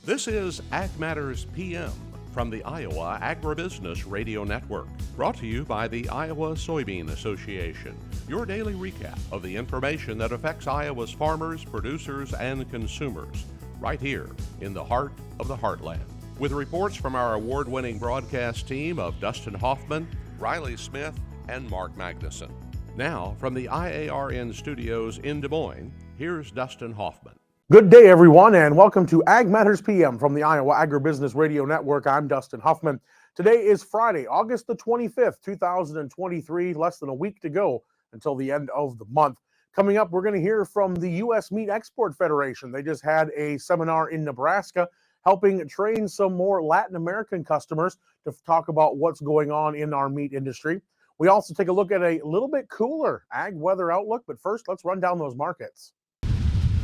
This is Ag Matters PM from the Iowa Agribusiness Radio Network, brought to you by the Iowa Soybean Association, your daily recap of the information that affects Iowa's farmers, producers, and consumers, right here in the heart of the heartland. With reports from our award-winning broadcast team of Dustin Hoffman, Riley Smith, and Mark Magnuson. Now, from the IARN studios in Des Moines, here's Dustin Hoffman. Good day, everyone, and welcome to Ag Matters PM from the Iowa Agribusiness Radio Network. I'm Dustin Hoffman. Today is Friday, August the 25th, 2023, less than a week to go until the end of the month. Coming up, we're going to hear from the U.S. Meat Export Federation. They just had a seminar in Nebraska helping train some more Latin American customers to talk about what's going on in our meat industry. We also take a look at a little bit cooler ag weather outlook, but first, let's run down those markets.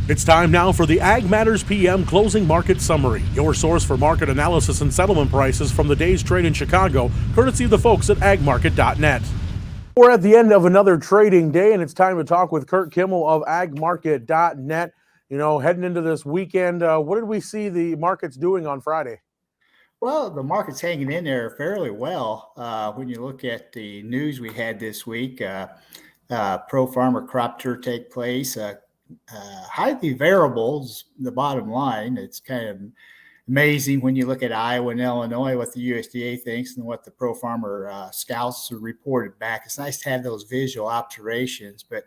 It's time now for the Ag Matters PM Closing Market Summary, your source for market analysis and settlement prices from the day's trade in Chicago, courtesy of the folks at agmarket.net. We're at the end of another trading day, and it's time to talk with Curt Kimmel of agmarket.net. You know, heading into this weekend, what did we see the markets doing on Friday? Well, the market's hanging in there fairly well. When you look at the news we had this week, pro-farmer crop tour take place, highly variables, the bottom line. It's kind of amazing when you look at Iowa and Illinois, what the USDA thinks and what the pro-farmer scouts reported back. It's nice to have those visual observations, but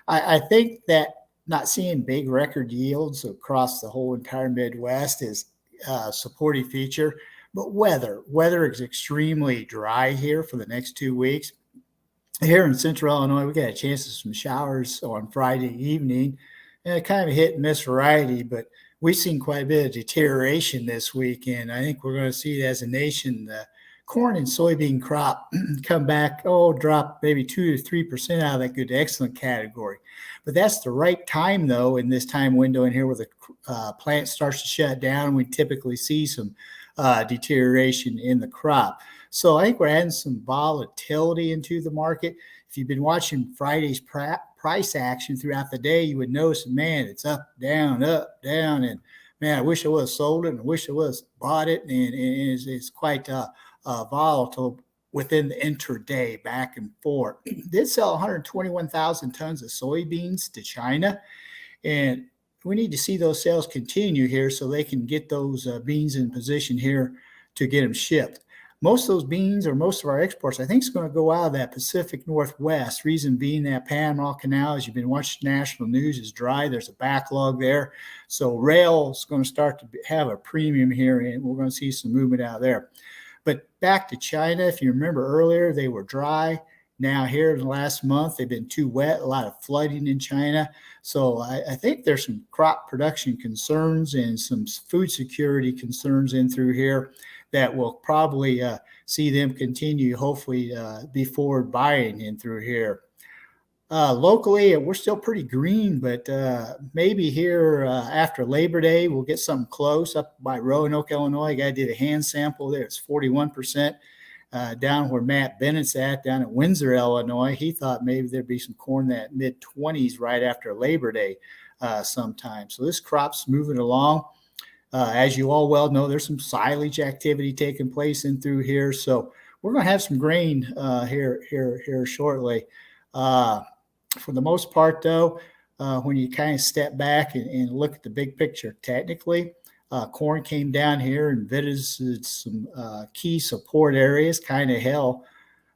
I think that not seeing big record yields across the whole entire Midwest is a supportive feature. But weather is extremely dry here for the next 2 weeks. Here in central Illinois, we got a chance of some showers on Friday evening, and kind of a hit and miss variety, but we've seen quite a bit of deterioration this week, and I think we're going to see it as a nation. The corn and soybean crop come back, drop maybe 2 to 3% out of that good to excellent category. But that's the right time, though, in this time window in here where the plant starts to shut down. We typically see some deterioration in the crop. So I think we're adding some volatility into the market. If you've been watching Friday's price action throughout the day, you would notice, man, it's up, down, and man, I wish I would have sold it, and I wish I would have bought it, and it's quite volatile within the intraday, back and forth. Did sell 121,000 tons of soybeans to China, and we need to see those sales continue here so they can get those beans in position here to get them shipped. Most of those beans, or most of our exports, I think is going to go out of that Pacific Northwest. Reason being that Panama Canal, as you've been watching national news, is dry. There's a backlog there. So rail is going to start to have a premium here, and we're going to see some movement out there. But back to China, if you remember earlier, they were dry. Now here in the last month, they've been too wet, a lot of flooding in China. So I think there's some crop production concerns and some food security concerns in through here that will probably see them continue, hopefully, be forward buying in through here. Locally, we're still pretty green, but maybe here after Labor Day, we'll get something close up by Roanoke, Illinois. A guy did a hand sample there. It's 41%. Down where Matt Bennett's at, down at Windsor, Illinois, he thought maybe there'd be some corn that mid-20s right after Labor Day sometime. So this crop's moving along. As you all well know, there's some silage activity taking place in through here. So we're going to have some grain here shortly. For the most part, though, when you kind of step back and look at the big picture technically, corn came down here and visited some key support areas, kind of hell.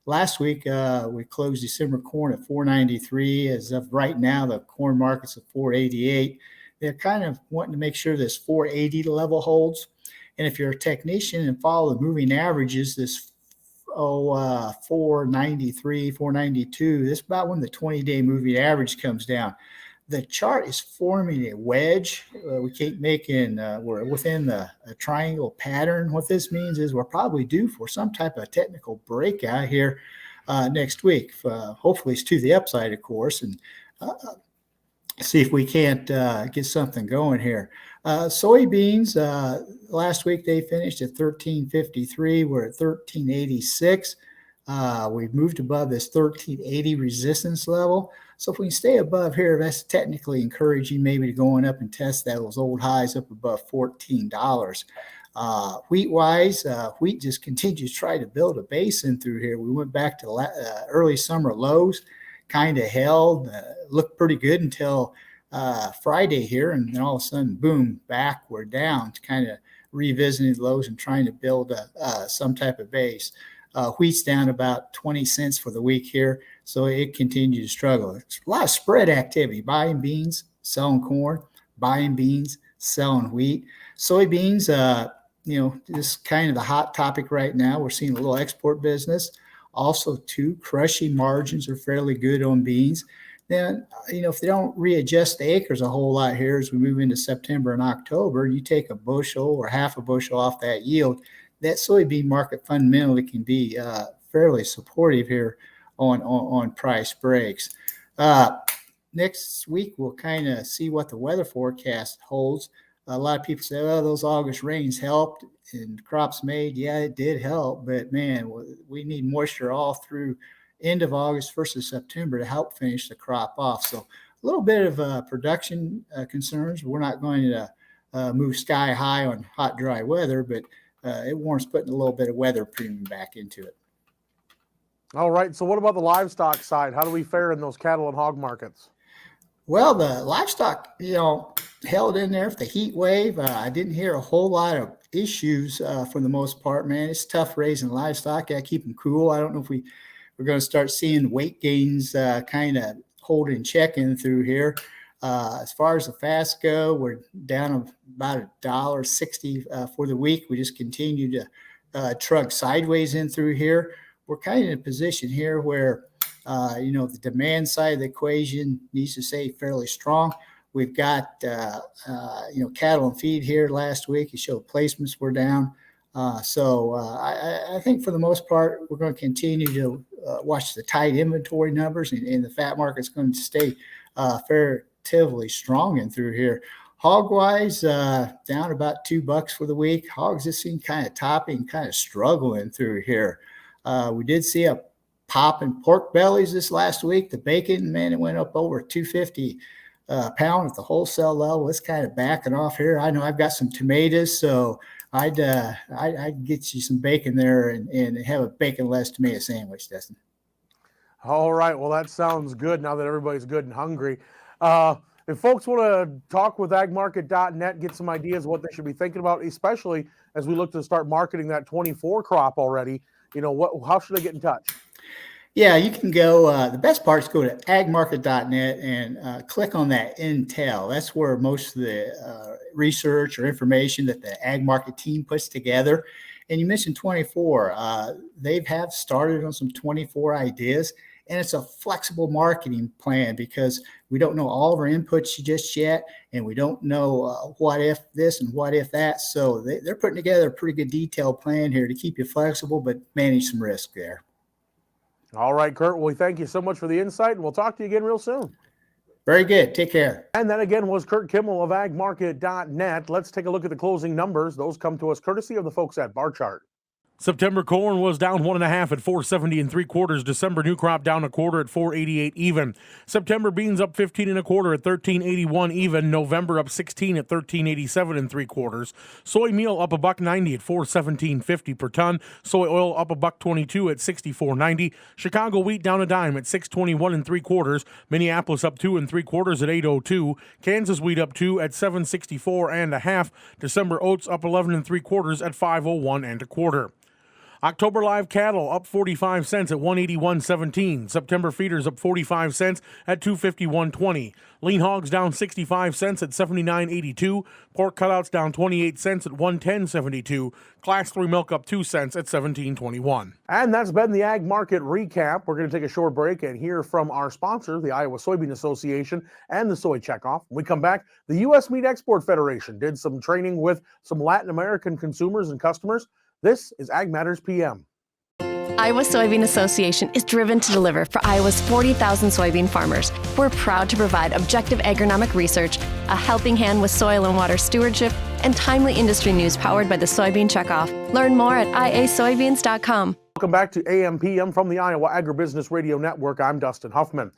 Last week, we closed December corn at 493. As of right now, the corn market's at 488. They're kind of wanting to make sure this 480 level holds. And if you're a technician and follow the moving averages, this 493, 492, this is about when the 20-day moving average comes down. The chart is forming a wedge. We keep making, we're within a triangle pattern. What this means is we're probably due for some type of technical breakout here next week. Hopefully it's to the upside, of course, and see if we can't get something going here. Soybeans, last week they finished at 1353. We're at 1386. We've moved above this 1380 resistance level. So if we can stay above here, that's technically encouraging, maybe to going up and test those old highs up above $14. Wheat-wise, wheat just continues to try to build a base in through here. We went back to early summer lows, kind of held, looked pretty good until Friday here, and then all of a sudden, boom, back, we're down, to kind of revisiting lows and trying to build some type of base. Wheat's down about 20 cents for the week here, so it continues to struggle. It's a lot of spread activity, buying beans, selling corn, buying beans, selling wheat. Soybeans, this is kind of the hot topic right now. We're seeing a little export business. Also, too, crushing margins are fairly good on beans. Then, if they don't readjust the acres a whole lot here as we move into September and October, you take a bushel or half a bushel off that yield, that soybean market fundamentally can be fairly supportive here on price breaks. Next week, we'll kind of see what the weather forecast holds. A lot of people say, oh, those August rains helped and crops made. Yeah, it did help, but man, we need moisture all through end of August, 1st of September to help finish the crop off. So a little bit of production concerns. We're not going to move sky high on hot, dry weather, but it warrants putting a little bit of weather premium back into it. All right. So what about the livestock side? How do we fare in those cattle and hog markets? Well, the livestock, held in there for the heat wave. I didn't hear a whole lot of issues for the most part, man. It's tough raising livestock. Got to keep them cool. I don't know if we're going to start seeing weight gains kind of hold in check in through here. As far as the fats go, we're down about $1.60 for the week. We just continue to trug sideways in through here. We're kind of in a position here where the demand side of the equation needs to stay fairly strong. We've got, cattle and feed here last week. It showed placements were down. So I think for the most part, we're going to continue to watch the tight inventory numbers, and the fat market's going to stay relatively strong in through here. Hog-wise, down about $2 for the week. Hogs just seem kind of topping, kind of struggling through here. We did see a pop in pork bellies this last week. The bacon, man, it went up over $2.50 pound at the wholesale level. It's kind of backing off here. I know I've got some tomatoes, so I'd get you some bacon there and have a bacon-less tomato sandwich, Dustin. All right. Well, that sounds good now that everybody's good and hungry. If folks want to talk with agmarket.net, get some ideas of what they should be thinking about, especially as we look to start marketing that 24 crop already, how should they get in touch? Yeah, you can go. The best part is go to agmarket.net and click on that Intel. That's where most of the research or information that the ag market team puts together. And you mentioned 24. They have started on some 24 ideas, and it's a flexible marketing plan because we don't know all of our inputs just yet, and we don't know what if this and what if that. So they're putting together a pretty good detailed plan here to keep you flexible but manage some risk there. All right, Curt. Well, we thank you so much for the insight, and we'll talk to you again real soon. Very good. Take care. And that again was Curt Kimmel of agmarket.net. Let's take a look at the closing numbers. Those come to us courtesy of the folks at Bar Chart. September corn was down 1.5 at 4.70 3/4. December new crop down 1/4 at 4.88 even. September beans up 15 1/4 at 13.81 even. November up 16 at 13.87 3/4. Soy meal up $1.90 at 4.1750 per ton. Soy oil up $1.22 at 64.90. Chicago wheat down a dime at 6.21 3/4. Minneapolis up 2 3/4 at 8.02. Kansas wheat up 2 at 7.64 1/2. December oats up 11 3/4 at 5.01 1/4. October live cattle up 45 cents at 181.17. September feeders up 45 cents at 251.20. Lean hogs down 65 cents at 79.82. Pork cutouts down 28 cents at 110.72. Class 3 milk up 2 cents at 17.21. And that's been the Ag Market Recap. We're going to take a short break and hear from our sponsor, the Iowa Soybean Association and the Soy Checkoff. When we come back, the U.S. Meat Export Federation did some training with some Latin American consumers and customers. This is Ag Matters PM. Iowa Soybean Association is driven to deliver for Iowa's 40,000 soybean farmers. We're proud to provide objective agronomic research, a helping hand with soil and water stewardship, and timely industry news powered by the Soybean Checkoff. Learn more at iasoybeans.com. Welcome back to AMPM from the Iowa Agribusiness Radio Network. I'm Dustin Huffman.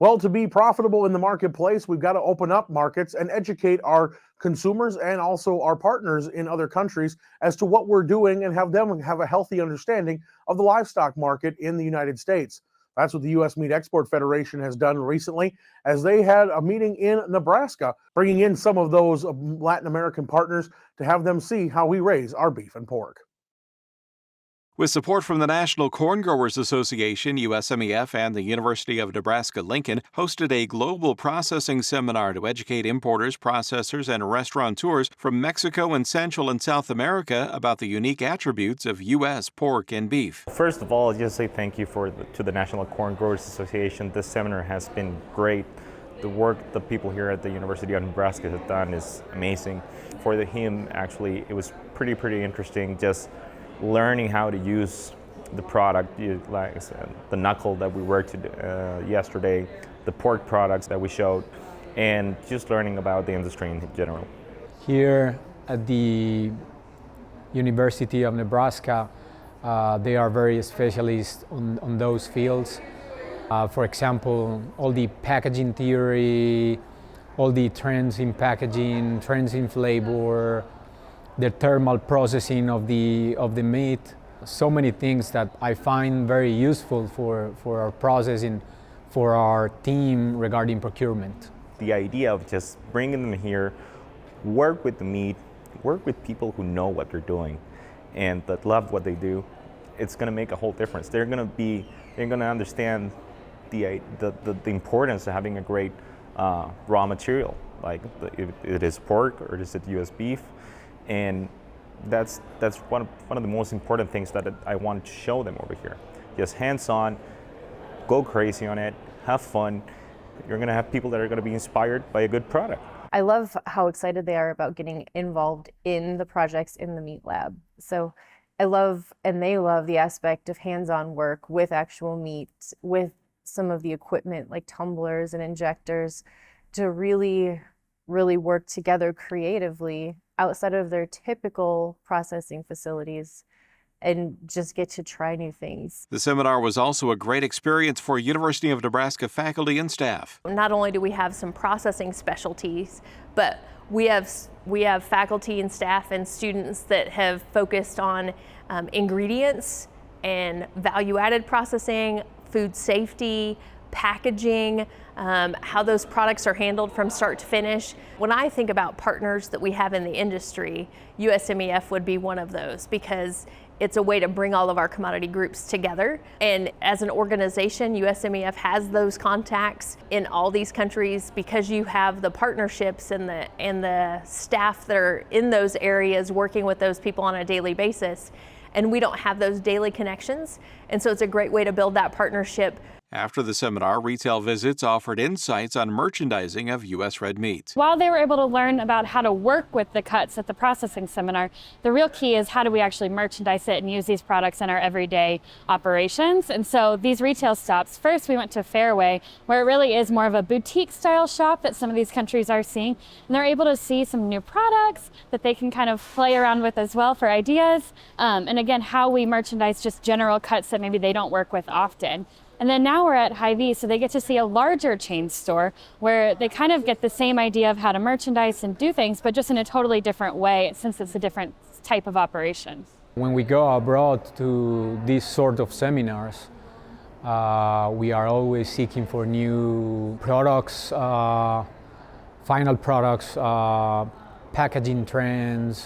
Well, to be profitable in the marketplace, we've got to open up markets and educate our consumers and also our partners in other countries as to what we're doing and have them have a healthy understanding of the livestock market in the United States. That's what the U.S. Meat Export Federation has done recently, as they had a meeting in Nebraska, bringing in some of those Latin American partners to have them see how we raise our beef and pork. With support from the National Corn Growers Association, USMEF, and the University of Nebraska-Lincoln, hosted a global processing seminar to educate importers, processors, and restaurateurs from Mexico and Central and South America about the unique attributes of U.S. pork and beef. First of all, I'll just say thank you to the National Corn Growers Association. This seminar has been great. The work the people here at the University of Nebraska have done is amazing. For him, actually, it was pretty interesting, just learning how to use the product, like the knuckle that we worked yesterday, the pork products that we showed, and just learning about the industry in general. Here at the University of Nebraska, they are very specialists on those fields. For example, all the packaging theory, all the trends in packaging, trends in flavor, the thermal processing of the meat, so many things that I find very useful for our processing, for our team regarding procurement. The idea of just bringing them here, work with the meat, work with people who know what they're doing and that love what they do, it's going to make a whole difference. They're going to understand the importance of having a great raw material, like if it is pork or is it U.S. beef. And that's one of the most important things that I want to show them over here. Just hands-on, go crazy on it, have fun. You're going to have people that are going to be inspired by a good product. I love how excited they are about getting involved in the projects in the meat lab. So I love, and they love, the aspect of hands-on work with actual meat, with some of the equipment like tumblers and injectors, to really work together creatively outside of their typical processing facilities and just get to try new things. The seminar was also a great experience for University of Nebraska faculty and staff. Not only do we have some processing specialties, but we have faculty and staff and students that have focused on ingredients and value-added processing, food safety, packaging, how those products are handled from start to finish. When I think about partners that we have in the industry, USMEF would be one of those, because it's a way to bring all of our commodity groups together. And as an organization, USMEF has those contacts in all these countries because you have the partnerships and the staff that are in those areas working with those people on a daily basis. And we don't have those daily connections. And so it's a great way to build that partnership. After the seminar, retail visits offered insights on merchandising of U.S. red meat. While they were able to learn about how to work with the cuts at the processing seminar, the real key is how do we actually merchandise it and use these products in our everyday operations. And so these retail stops, first we went to Fairway, where it really is more of a boutique style shop that some of these countries are seeing. And they're able to see some new products that they can kind of play around with as well for ideas. And again, how we merchandise just general cuts that maybe they don't work with often. And then now we're at Hy-Vee, so they get to see a larger chain store where they kind of get the same idea of how to merchandise and do things, but just in a totally different way, since it's a different type of operation. When we go abroad to these sort of seminars, we are always seeking for new products, final products, packaging trends,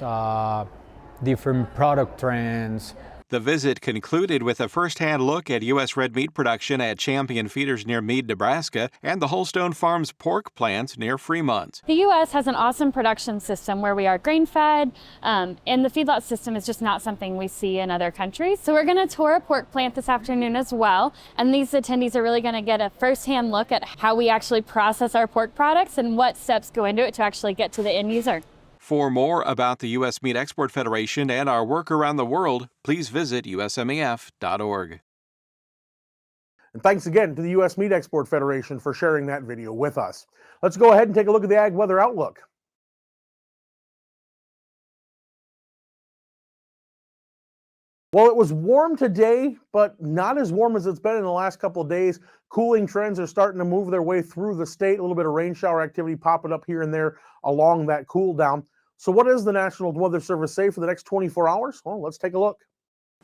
different product trends. The visit concluded with a first-hand look at U.S. red meat production at Champion Feeders near Meade, Nebraska, and the Holstone Farms pork plant near Fremont. The U.S. has an awesome production system where we are grain-fed, and the feedlot system is just not something we see in other countries. So we're going to tour a pork plant this afternoon as well, and these attendees are really going to get a first-hand look at how we actually process our pork products and what steps go into it to actually get to the end user. For more about the U.S. Meat Export Federation and our work around the world, please visit usmef.org. And thanks again to the U.S. Meat Export Federation for sharing that video with us. Let's go ahead and take a look at the Ag Weather Outlook. Well, it was warm today, but not as warm as it's been in the last couple of days. Cooling trends are starting to move their way through the state. A little bit of rain shower activity popping up here and there along that cool down. So what does the National Weather Service say for the next 24 hours? Well, let's take a look.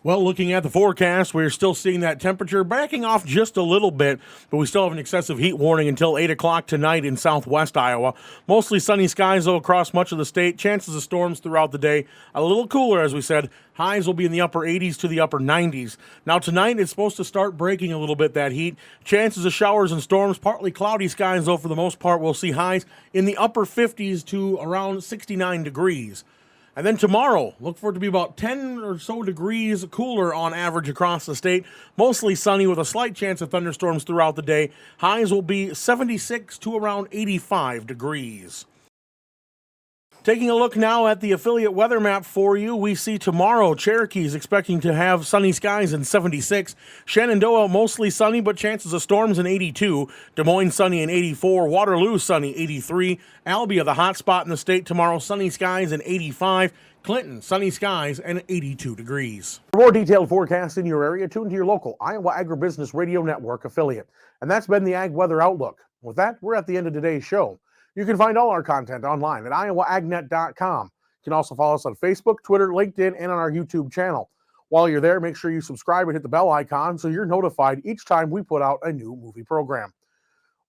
Well, looking at the forecast, we're still seeing that temperature backing off just a little bit, but we still have an excessive heat warning until 8 o'clock tonight in southwest Iowa. Mostly sunny skies, though, across much of the state. Chances of storms throughout the day. A little cooler, as we said. Highs will be in the upper 80s to the upper 90s. Now, tonight, it's supposed to start breaking a little bit, that heat. Chances of showers and storms, partly cloudy skies, though, for the most part. We'll see highs in the upper 50s to around 69 degrees. And then tomorrow, look for it to be about 10 or so degrees cooler on average across the state. Mostly sunny with a slight chance of thunderstorms throughout the day. Highs will be 76 to around 85 degrees. Taking a look now at the affiliate weather map for you, we see tomorrow Cherokee is expecting to have sunny skies in 76. Shenandoah mostly sunny, but chances of storms in 82. Des Moines sunny in 84. Waterloo sunny 83. Albia, the hot spot in the state tomorrow, sunny skies in 85. Clinton, sunny skies and 82 degrees. For more detailed forecasts in your area, tune to your local Iowa Agribusiness Radio Network affiliate. And that's been the Ag Weather Outlook. With that, we're at the end of today's show. You can find all our content online at iowaagnet.com. You can also follow us on Facebook, Twitter, LinkedIn, and on our YouTube channel. While you're there, make sure you subscribe and hit the bell icon so you're notified each time we put out a new movie program.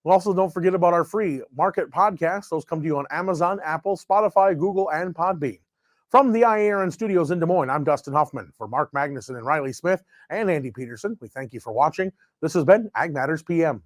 Also, don't forget about our free market podcasts. Those come to you on Amazon, Apple, Spotify, Google, and Podbean. From the IARN studios in Des Moines, I'm Dustin Huffman. For Mark Magnuson and Riley Smith and Andy Peterson, we thank you for watching. This has been Ag Matters PM.